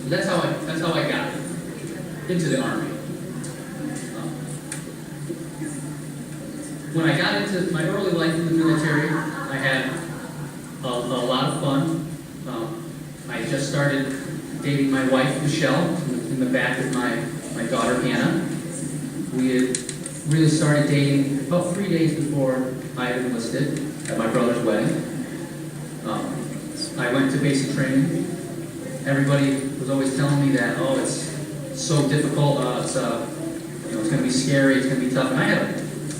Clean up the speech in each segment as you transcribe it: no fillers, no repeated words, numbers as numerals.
So that's how I got into the Army. When I got into my early life in the military, I had a lot of fun. I just started dating my wife, Michelle, in the back with my daughter, Hannah. We had really started dating about 3 days before I had enlisted at my brother's wedding. I went to basic training. Everybody was always telling me that, oh, it's so difficult, it's going to be scary, it's going to be tough. And I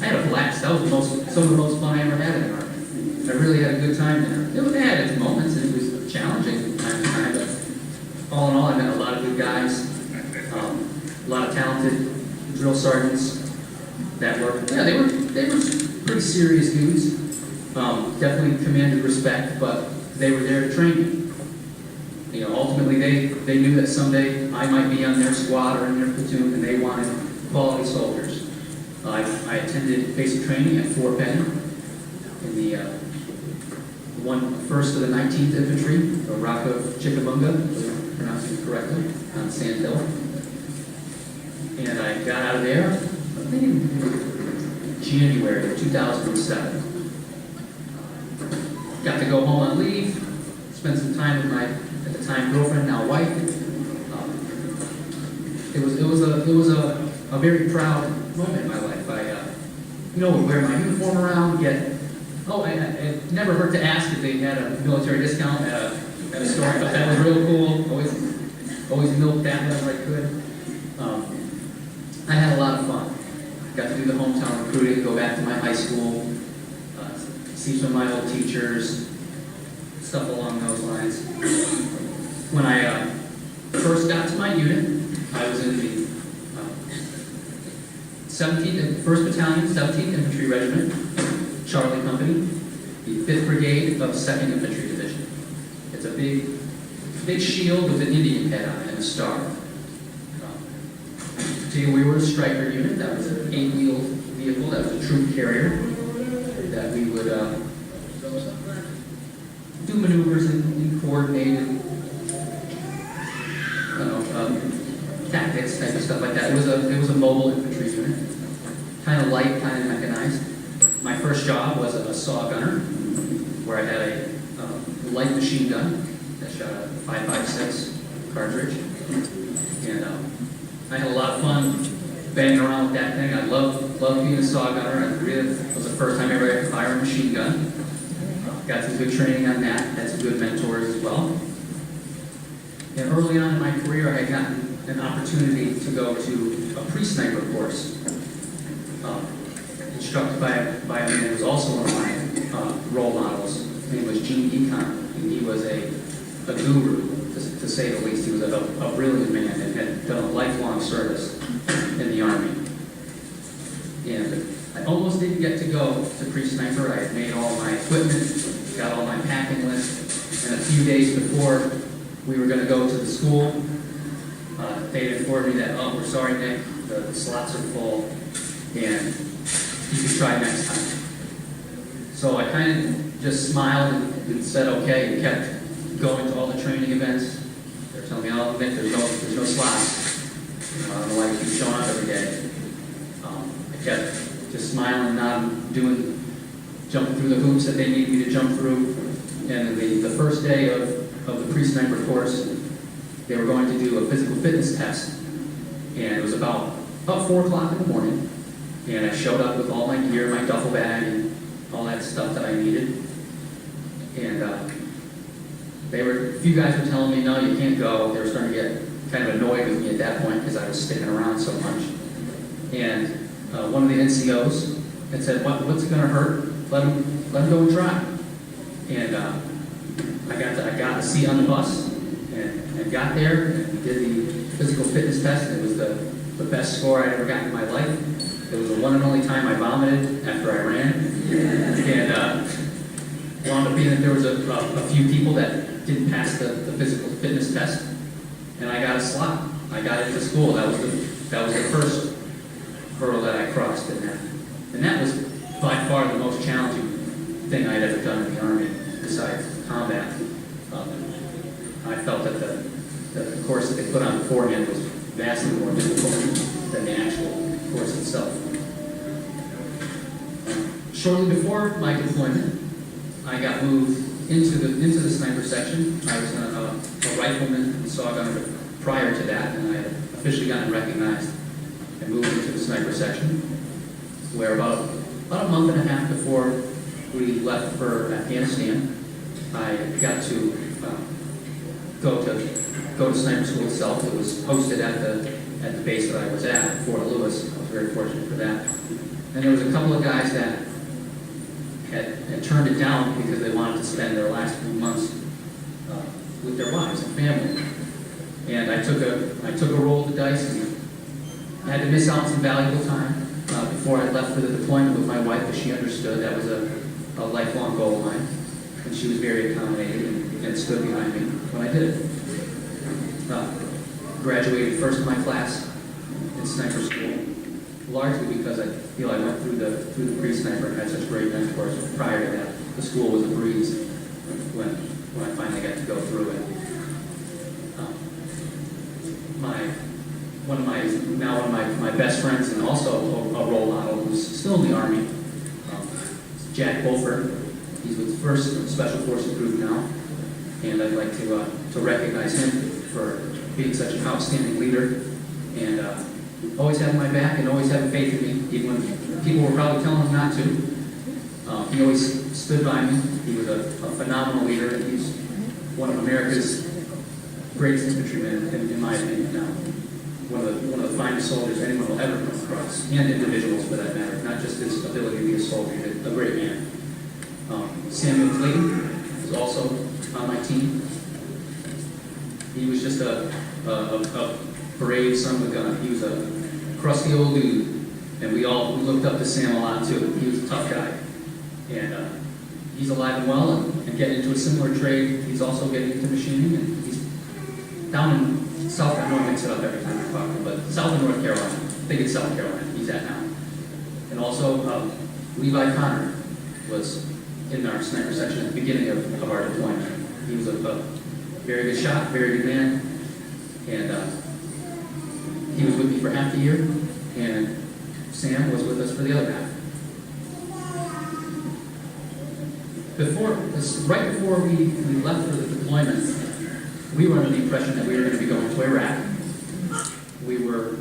had a blast. That was some of the most fun I ever had in the Army. I really had a good time there. It had its moments, and it was challenging from time to time, but all in all, I met a lot of good guys, a lot of talented drill sergeants that were, they were pretty serious dudes. Definitely commanded respect, but they were there to train me. Ultimately, they knew that someday I might be on their squad or in their platoon, and they wanted quality soldiers. I attended basic training at Fort Benning in the 1st of the 19th Infantry, the Rock of Chickamauga, if I'm pronouncing it correctly, on Sand Hill. And I got out of there, I think in January of 2007. Got to go home on leave, spend some time with my, at the time, girlfriend, now wife. It was a very proud moment in my life. I would wear my uniform around, it never hurt to ask if they had a military discount at a store. But that was real cool. Always milked that whenever I could. I had a lot of fun. Got to do the hometown recruiting, go back to my high school, see some of my old teachers, stuff along those lines. When I first got to my unit, I was in the 1st Battalion, 17th Infantry Regiment, Charlie Company, the 5th Brigade of 2nd Infantry Division. It's a big shield with an Indian head on it and a star. We were a striker unit. That was an 8-wheel vehicle. That was a troop carrier that we would do maneuvers and coordinated, tactics, type of stuff like that. It was a mobile infantry unit, kind of light, kind of mechanized. My first job was a saw gunner, where I had a light machine gun that shot a 5.56 cartridge, and I had a lot of fun banging around with that thing. I loved being a saw gunner. It was the first time I ever had to fire a machine gun. Got some good training on that. Had some good mentors as well. And early on in my career, I had gotten an opportunity to go to a pre-sniper course, instructed by a man who was also one of my role models. His name was Gene Econ, and he was a guru, to say the least. He was a brilliant man and had done a lifelong service in the Army. And I almost didn't get to go to pre-sniper. I had made all my equipment, got all my packing list, and a few days before we were going to go to the school, they informed me that, oh, we're sorry, Nick, the slots are full, and you can try next time. So I kind of just smiled and said, okay, and kept going to all the training events. They're telling me, oh, Nick, there's no slots. I don't know why you keep showing up every day. I kept just smiling, nodding, jumping through the hoops that they needed me to jump through. And the first day of the pre-sniper course, they were going to do a physical fitness test. And it was about 4 o'clock in the morning. And I showed up with all my gear, my duffel bag, and all that stuff that I needed. And a few guys were telling me, no, you can't go. They were starting to get kind of annoyed with me at that point because I was sticking around so much. And one of the NCOs had said, what's it going to hurt? Let him go and try. And I got a seat on the bus and got there and we did the physical fitness test. And it was the best score I'd ever gotten in my life. It was the one and only time I vomited after I ran. And wound up being that there was a few people that didn't pass the physical fitness test, and I got a slot. I got into school. That was the first hurdle that I crossed in that. And that was by far the most challenging thing I'd ever done in the Army, besides combat. I felt that the course that they put on beforehand was vastly more difficult than the actual course itself. Shortly before my deployment, I got moved into the sniper section. I was a rifleman and saw gunner prior to that, and I had officially gotten recognized and moved into the sniper section, where about a month and a half before we left for Afghanistan, I got to go to sniper school itself. It was hosted at the base that I was at, Fort Lewis. I was very fortunate for that. And there was a couple of guys that had turned it down because they wanted to spend their last few months with their wives and family. And I took a roll of the dice and I had to miss out on some valuable time before I left for the deployment with my wife, because she understood that was a lifelong goal of mine. And she was very accommodating and stood behind me when I did it. Graduated first in my class in sniper school, largely because I feel I went through the pre-sniper and had such great mentors. Prior to that, the school was a breeze when I finally got to go through it. One of my best friends and also a role model who's still in the Army, Jack Beaufort. He's with 1st Special Forces Group now, and I'd like to recognize him for being such an outstanding leader and always having my back and always having faith in me, even when people were probably telling him not to. He always stood by me. He was a phenomenal leader, and he's one of America's greatest infantrymen, in my opinion now. One of the finest soldiers anyone will ever come across, and individuals for that matter, not just his ability to be a soldier, a great man. Samuel Clayton was also on my team. He was just a brave son of a gun. He was a crusty old dude, and we looked up to Sam a lot too. He was a tough guy, and he's alive and well and getting into a similar trade. He's also getting into machining, and he's down in South. I know I mix it up every time I talk to him, but South and North Carolina. I think it's South Carolina. He's at now, and also Levi Connor was in our sniper section at the beginning of our deployment. He was a very good shot, very good man, and he was with me for half the year, and Sam was with us for the other half. Right before we left for the deployment, we were under the impression that we were going to be going to Iraq. We were,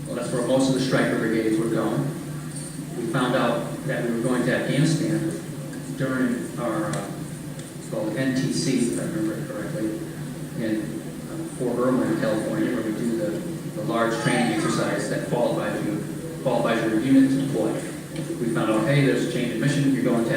that's where most of the striker brigades were going. We found out that we were going to Afghanistan during our, it's called NTC, if I remember it correctly, in Fort Irwin, California, where we do the large training exercise that qualifies your unit to deploy. We found out, hey, there's a change of mission, you're going to